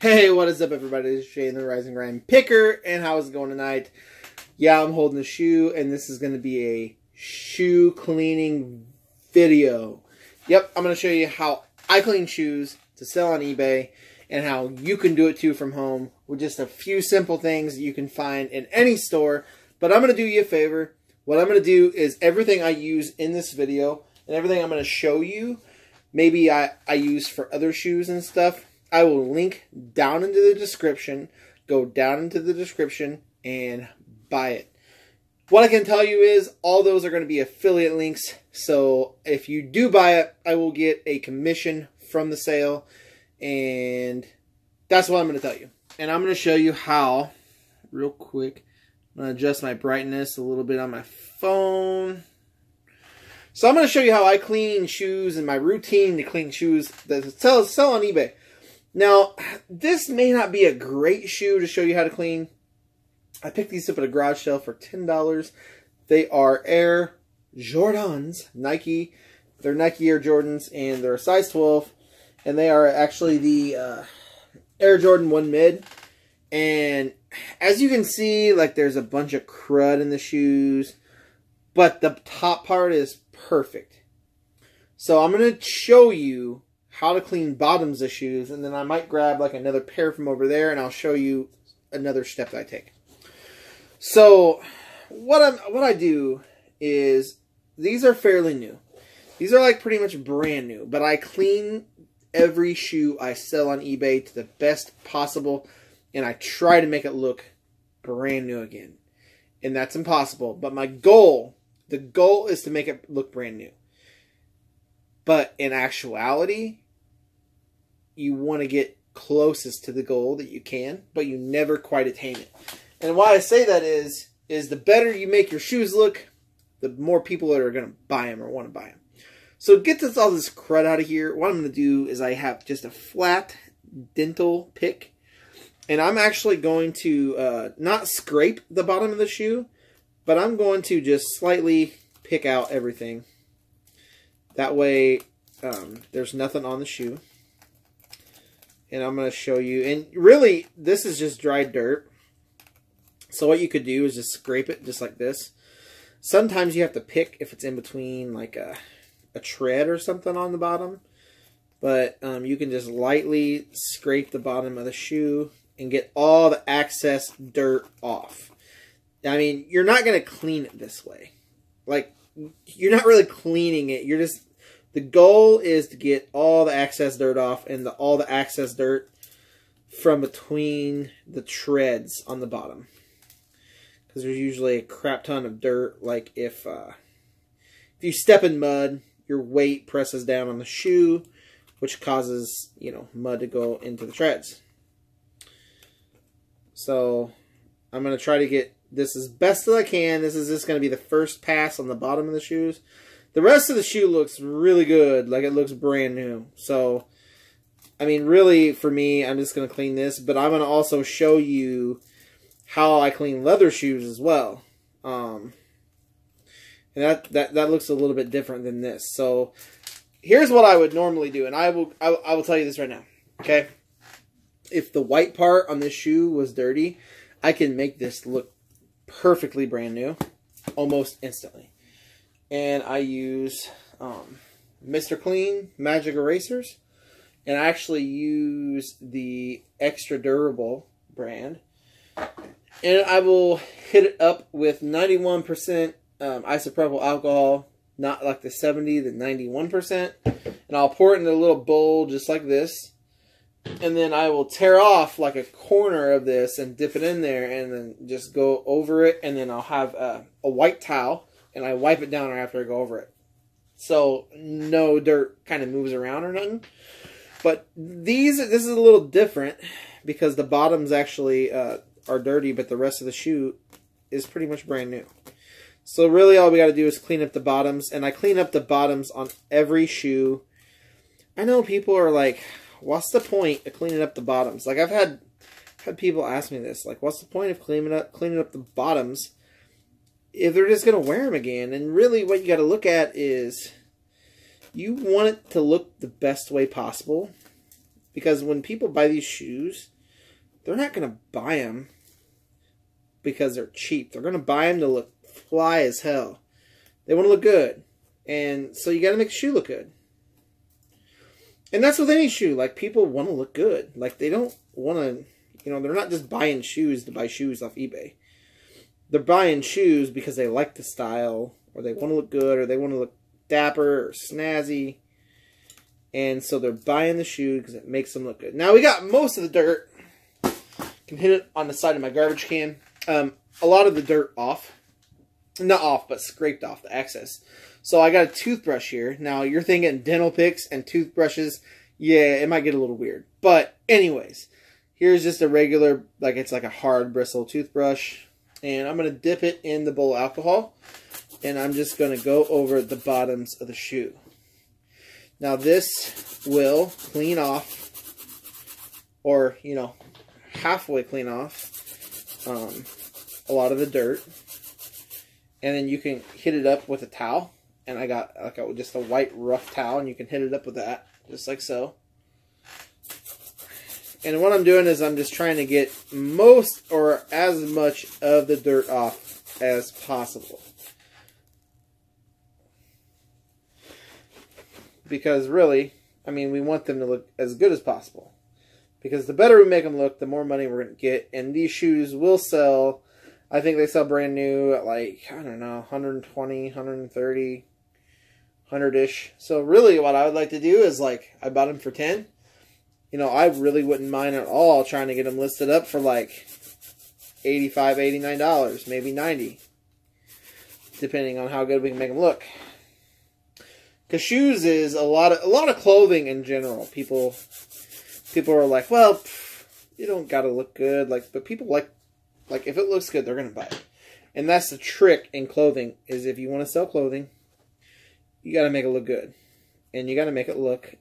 Hey, what is up, everybody? This is Shane, the Rising Grind Picker, and how is it going tonight? Yeah, I'm holding a shoe, and this is going to be a shoe cleaning video. Yep, I'm going to show you how I clean shoes to sell on eBay, and how you can do it too from home with just a few simple things that you can find in any store. But I'm going to do you a favor. What I'm going to do is everything I use in this video, and everything I'm going to show you, maybe I use for other shoes and stuff, I will link down into the description. Go down into the description and buy it. What I can tell you is all those are going to be affiliate links. So if you do buy it, I will get a commission from the sale. And that's what I'm going to tell you. And I'm going to show you how, real quick. I'm going to adjust my brightness a little bit on my phone. So I'm going to show you how I clean shoes and my routine to clean shoes that sell on eBay. Now, this may not be a great shoe to show you how to clean. I picked these up at a garage sale for $10. They are Air Jordans, Nike. They're Nike Air Jordans, and they're a size 12. And they are actually the Air Jordan 1 Mid. And as you can see, like, there's a bunch of crud in the shoes. But the top part is perfect. So I'm going to show you how to clean bottoms of shoes, and then I might grab like another pair from over there, and I'll show you another step that I take. So what I do is, these are fairly new. These are like pretty much brand new, but I clean every shoe I sell on eBay to the best possible, and I try to make it look brand new again. And that's impossible, but the goal is to make it look brand new. But in actuality, you want to get closest to the goal that you can, but you never quite attain it. And why I say that is the better you make your shoes look, the more people that are going to buy them or want to buy them. So get all this crud out of here. What I'm going to do is I have just a flat dental pick, and I'm actually going to not scrape the bottom of the shoe, but I'm going to just slightly pick out everything. That way there's nothing on the shoe. And I'm going to show you. And really, this is just dry dirt. So what you could do is just scrape it just like this. Sometimes you have to pick if it's in between like a tread or something on the bottom. But you can just lightly scrape the bottom of the shoe and get all the excess dirt off. I mean, you're not going to clean it this way. Like, you're not really cleaning it. You're just... The goal is to get all the excess dirt off, and all the excess dirt from between the treads on the bottom. Because there's usually a crap ton of dirt. Like if you step in mud, your weight presses down on the shoe, which causes, mud to go into the treads. So I'm going to try to get this as best as I can. This is just going to be the first pass on the bottom of the shoes. The rest of the shoe looks really good, like it looks brand new. So, I mean, really, for me, I'm just going to clean this. But I'm going to also show you how I clean leather shoes as well. And that looks a little bit different than this. So, here's what I would normally do. And I will tell you this right now. Okay? If the white part on this shoe was dirty, I can make this look perfectly brand new almost instantly. And I use Mr. Clean Magic Erasers. And I actually use the Extra Durable brand. And I will hit it up with 91% isopropyl alcohol. Not like the 70, the 91%. And I'll pour it in a little bowl just like this. And then I will tear off like a corner of this and dip it in there. And then just go over it. And then I'll have a white towel. And I wipe it down after I go over it. So no dirt kind of moves around or nothing. But this is a little different because the bottoms actually are dirty, but the rest of the shoe is pretty much brand new. So really all we got to do is clean up the bottoms. And I clean up the bottoms on every shoe. I know people are like, what's the point of cleaning up the bottoms? Like I've had people ask me this. Like, what's the point of cleaning up the bottoms if they're just going to wear them again? And really what you got to look at is you want it to look the best way possible. Because when people buy these shoes, they're not going to buy them because they're cheap. They're going to buy them to look fly as hell. They want to look good. And so you got to make the shoe look good. And that's with any shoe. Like, people want to look good. Like, they don't want to, you know, they're not just buying shoes to buy shoes off eBay. They're buying shoes because they like the style, or they want to look good, or they want to look dapper or snazzy. And so they're buying the shoe because it makes them look good. Now, we got most of the dirt. Can hit it on the side of my garbage can. A lot of the dirt off. Not off, but scraped off the excess. So I got a toothbrush here. Now, you're thinking dental picks and toothbrushes. Yeah, it might get a little weird. But anyways, here's just a regular, like it's like a hard bristle toothbrush. And I'm going to dip it in the bowl of alcohol. And I'm just going to go over the bottoms of the shoe. Now, this will clean off, or, you know, halfway clean off a lot of the dirt. And then you can hit it up with a towel. And I got like just a white rough towel, and you can hit it up with that, just like so. And what I'm doing is I'm just trying to get most or as much of the dirt off as possible. Because really, I mean, we want them to look as good as possible. Because the better we make them look, the more money we're going to get. And these shoes will sell, I think they sell brand new at like, I don't know, 120, 130, 100-ish. So really what I would like to do is, like, I bought them for 10. You know, I really wouldn't mind at all trying to get them listed up for like $85, $89, maybe $90. Depending on how good we can make them look. Because shoes is a lot of clothing in general. People are like, well, you don't gotta look good. Like, but people like if it looks good, they're gonna buy it. And that's the trick in clothing, is if you want to sell clothing, you gotta make it look good, and you gotta make it look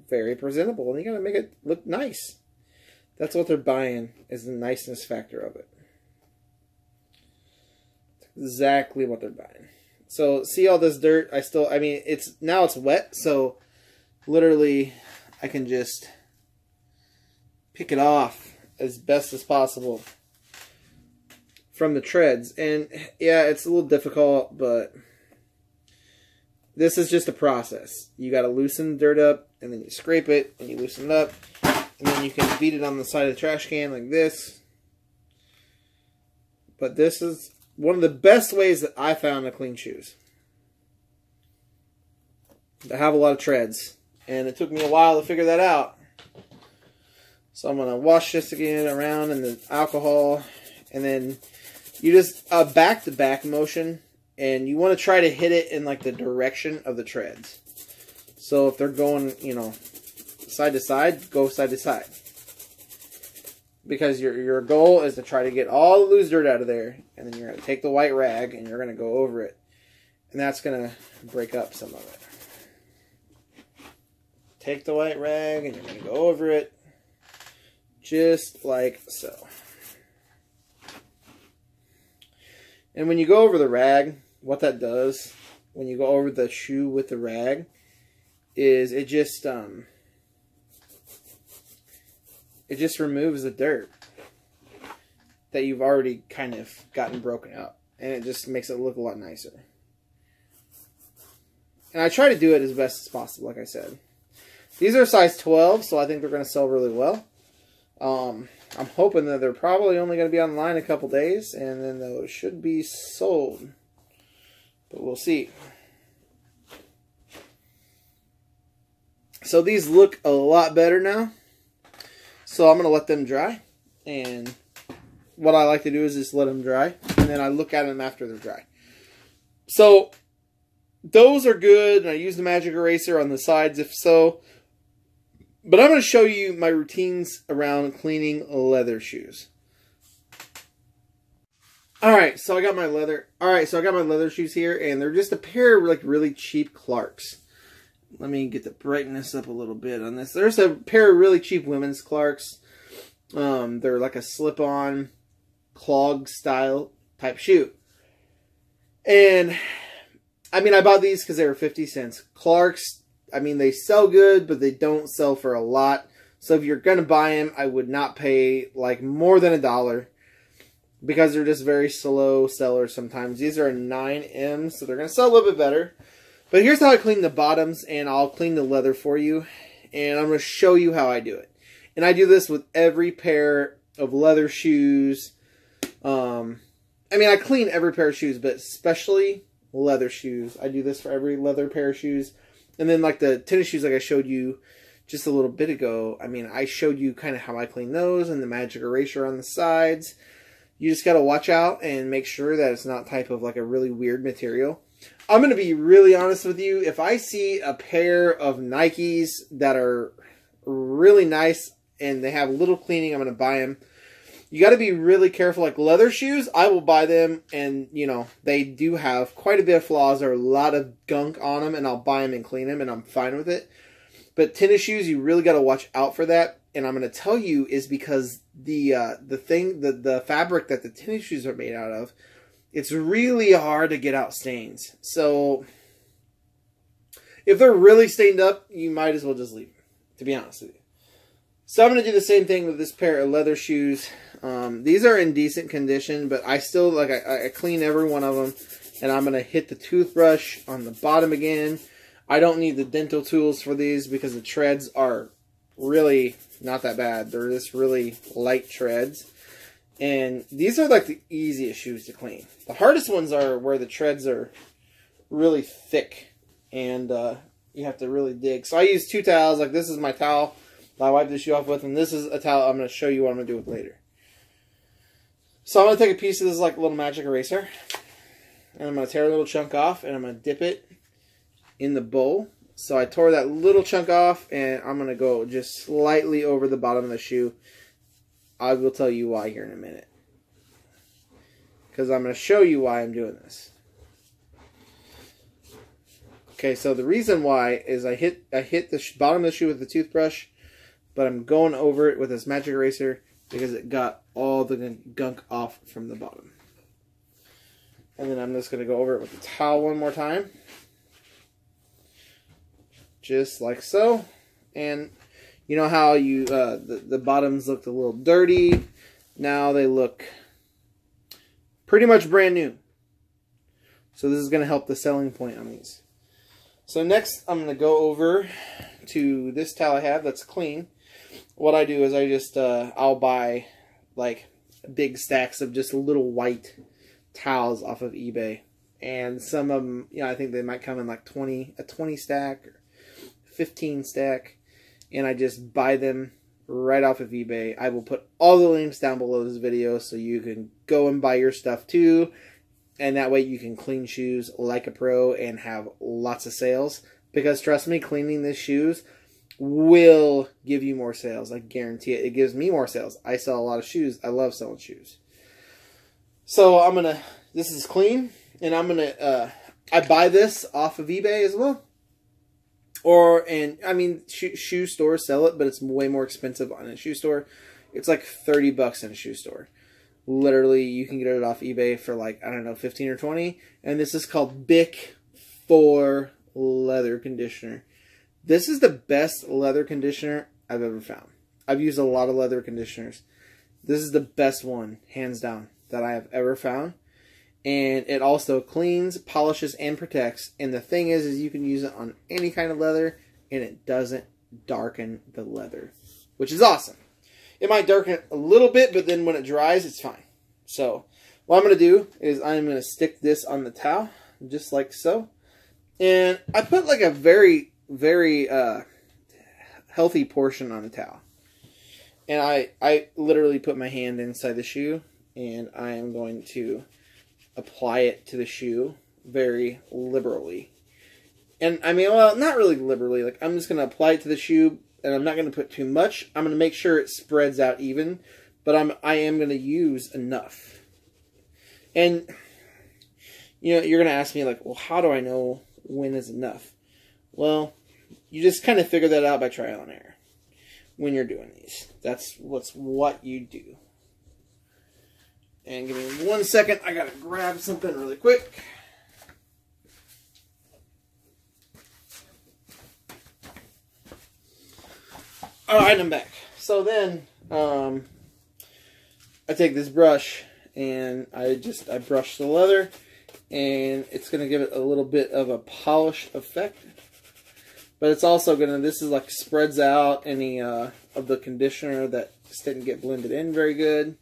very presentable, and you gotta make it look nice. That's what they're buying, is the niceness factor of it. That's exactly what they're buying. So, see all this dirt? I mean, now it's wet, so literally I can just pick it off as best as possible from the treads. And yeah, it's a little difficult, but this is just a process. You got to loosen the dirt up, and then you scrape it, and you loosen it up, and then you can beat it on the side of the trash can like this. But this is one of the best ways that I found to clean shoes. I have a lot of treads, and it took me a while to figure that out. So I'm going to wash this again around in the alcohol, and then you just back-to-back motion, and you want to try to hit it in like the direction of the treads. So if they're going, you know, side to side, go side to side. Because your goal is to try to get all the loose dirt out of there, and then you're going to take the white rag and you're going to go over it. And that's going to break up some of it. Take the white rag and you're going to go over it, just like so. And when you go over the rag, what that does, when you go over the shoe with the rag, is it just removes the dirt that you've already kind of gotten broken up. And it just makes it look a lot nicer. And I try to do it as best as possible, like I said. These are size 12, so I think they're going to sell really well. I'm hoping that they're probably only going to be online a couple days, and then those should be sold. But we'll see. So these look a lot better now. So I'm going to let them dry. And what I like to do is just let them dry. And then I look at them after they're dry. So those are good. And I use the magic eraser on the sides if so. But I'm going to show you my routines around cleaning leather shoes. Alright, so I got my leather shoes here. And they're just a pair of like really cheap Clarks. Let me get the brightness up a little bit on this. There's a pair of really cheap women's Clarks. They're like a slip-on clog style type shoe. And I mean, I bought these because they were 50 cents. Clarks, I mean, they sell good, but they don't sell for a lot. So if you're going to buy them, I would not pay like more than $1 because they're just very slow sellers sometimes. These are 9M, so they're going to sell a little bit better. But here's how I clean the bottoms, and I'll clean the leather for you. And I'm going to show you how I do it. And I do this with every pair of leather shoes. I mean, I clean every pair of shoes, but especially leather shoes. I do this for every leather pair of shoes. And then like the tennis shoes like I showed you just a little bit ago, I mean, I showed you kind of how I clean those and the magic eraser on the sides. You just got to watch out and make sure that it's not type of like a really weird material. I'm going to be really honest with you. If I see a pair of Nikes that are really nice and they have little cleaning, I'm going to buy them. You got to be really careful. Like leather shoes, I will buy them, and you know they do have quite a bit of flaws or a lot of gunk on them, and I'll buy them and clean them, and I'm fine with it. But tennis shoes, you really got to watch out for that. And I'm going to tell you is because the fabric that the tennis shoes are made out of, it's really hard to get out stains. So if they're really stained up, you might as well just leave them, to be honest with you. So I'm going to do the same thing with this pair of leather shoes. These are in decent condition, but I still, like, I clean every one of them. And I'm going to hit the toothbrush on the bottom again. I don't need the dental tools for these because the treads are really not that bad. They're just really light treads. And these are like the easiest shoes to clean. The hardest ones are where the treads are really thick. And you have to really dig. So I use 2 towels. Like this is my towel I wipe the shoe off with, and this is a towel I'm going to show you what I'm going to do with later. So I'm going to take a piece of this like little magic eraser, and I'm going to tear a little chunk off, and I'm going to dip it in the bowl. So I tore that little chunk off, and I'm going to go just slightly over the bottom of the shoe. I will tell you why here in a minute, because I'm going to show you why I'm doing this. Okay, so the reason why is I hit the bottom of the shoe with the toothbrush, but I'm going over it with this magic eraser because it got all the gunk off from the bottom. And then I'm just going to go over it with the towel one more time. Just like so. And you know how you the bottoms looked a little dirty. Now they look pretty much brand new. So this is going to help the selling point on these. So next I'm going to go over to this towel I have that's clean. What I do is I just, I'll buy like big stacks of just little white towels off of eBay. And some of them, you know, I think they might come in like a 20 stack or 15 stack. And I just buy them right off of eBay. I will put all the links down below this video so you can go and buy your stuff too. And that way you can clean shoes like a pro and have lots of sales. Because trust me, cleaning these shoes will give you more sales. I guarantee it. It gives me more sales. I sell a lot of shoes. I love selling shoes. So I'm going to, this is clean. And I'm going to, I buy this off of eBay as well. And I mean, shoe stores sell it, but it's way more expensive on a shoe store. It's like $30 in a shoe store. Literally, you can get it off eBay for like, I don't know, 15 or 20. And this is called Bic 4 leather conditioner. This is the best leather conditioner I've ever found. I've used a lot of leather conditioners. This is the best one, hands down, that I have ever found. And it also cleans, polishes, and protects. And the thing is you can use it on any kind of leather, and it doesn't darken the leather, which is awesome. It might darken it a little bit, but then when it dries, it's fine. So what I'm going to do is I'm going to stick this on the towel, just like so. And I put like a very healthy portion on the towel. And I literally put my hand inside the shoe, and I am going to apply it to the shoe very liberally. And I mean, well, not really liberally. Like, I'm just going to apply it to the shoe, and I'm not going to put too much. I'm going to make sure it spreads out even, but I am going to use enough. And, you know, you're going to ask me, like, well, how do I know when is enough? Well, you just kind of figure that out by trial and error when you're doing these. That's what you do. And give me 1 second. I got to grab something really quick. Alright, I'm back. So then, I take this brush and I brush the leather, and it's going to give it a little bit of a polished effect. But it's also going to, this is like spreads out any of the conditioner that just didn't get blended in very good.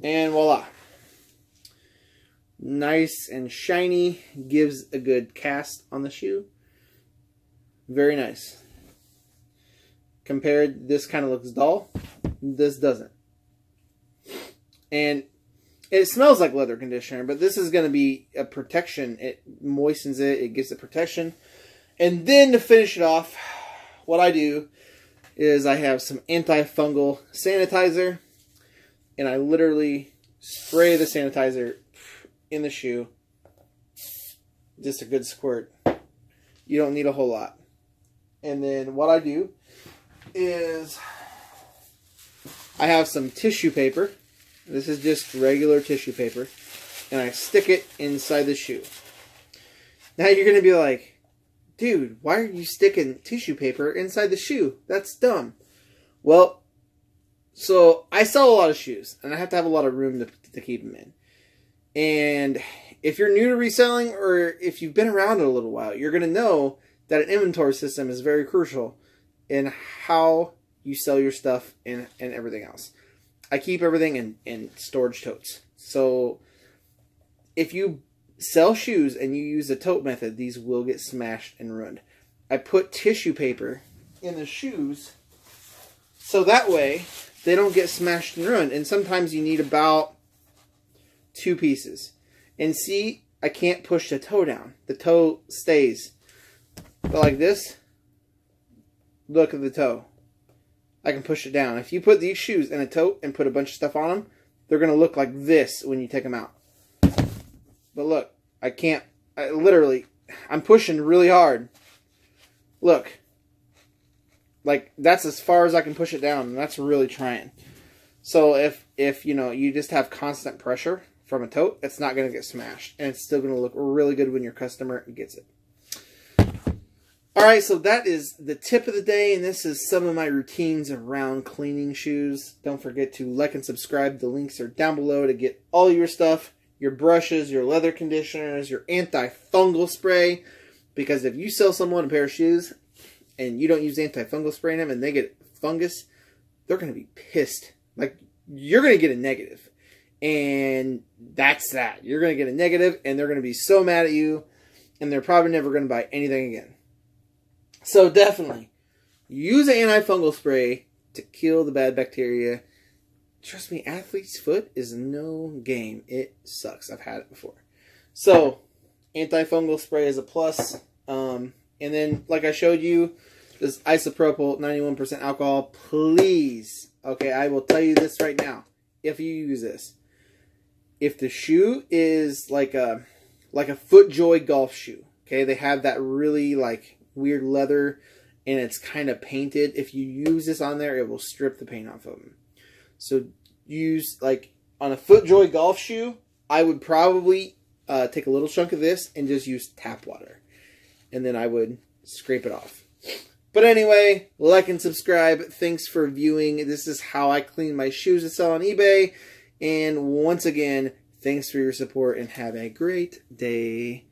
And voila. Nice and shiny, gives a good cast on the shoe. Very nice. Compared, this kind of looks dull. This doesn't. And it smells like leather conditioner, but this is going to be a protection. It moistens it, it gives it protection. And then to finish it off, what I do is I have some antifungal sanitizer, and I literally spray the sanitizer in the shoe. Just a good squirt. You don't need a whole lot. And then what I do is I have some tissue paper. This is just regular tissue paper. And I stick it inside the shoe. Now you're going to be like, dude, why are you sticking tissue paper inside the shoe? That's dumb. Well, so I sell a lot of shoes, and I have to have a lot of room to keep them in. And if you're new to reselling, or if you've been around it a little while, you're going to know that an inventory system is very crucial in how you sell your stuff and everything else. I keep everything in storage totes. So if you sell shoes and you use the tote method, these will get smashed and ruined. I put tissue paper in the shoes so that way they don't get smashed and ruined. And sometimes you need about 2 pieces. And see, I can't push the toe down. The toe stays. But like this, look at the toe. I can push it down. If you put these shoes in a tote and put a bunch of stuff on them, they're going to look like this when you take them out. But look, I can't, I'm pushing really hard. Look. Like, that's as far as I can push it down, and that's really trying. So if you know, you just have constant pressure from a tote, it's not going to get smashed. And it's still going to look really good when your customer gets it. Alright, so that is the tip of the day, and this is some of my routines around cleaning shoes. Don't forget to like and subscribe. The links are down below to get all your stuff, your brushes, your leather conditioners, your antifungal spray. Because if you sell someone a pair of shoes and you don't use antifungal spray in them and they get fungus, they're going to be pissed. Like, you're going to get a negative. And that's that. You're going to get a negative, and they're going to be so mad at you, and they're probably never going to buy anything again. So definitely, use an antifungal spray to kill the bad bacteria. Trust me, athlete's foot is no game. It sucks. I've had it before. So, antifungal spray is a plus. And then, like I showed you, this isopropyl 91% alcohol. Please, okay, I will tell you this right now. If you use this, if the shoe is like a FootJoy golf shoe, okay, they have that really like weird leather, and it's kind of painted. If you use this on there, it will strip the paint off of them. So use, like, on a FootJoy golf shoe, I would probably take a little chunk of this and just use tap water. And then I would scrape it off. But anyway, like and subscribe. Thanks for viewing. This is how I clean my shoes to sell on eBay. And once again, thanks for your support, and have a great day.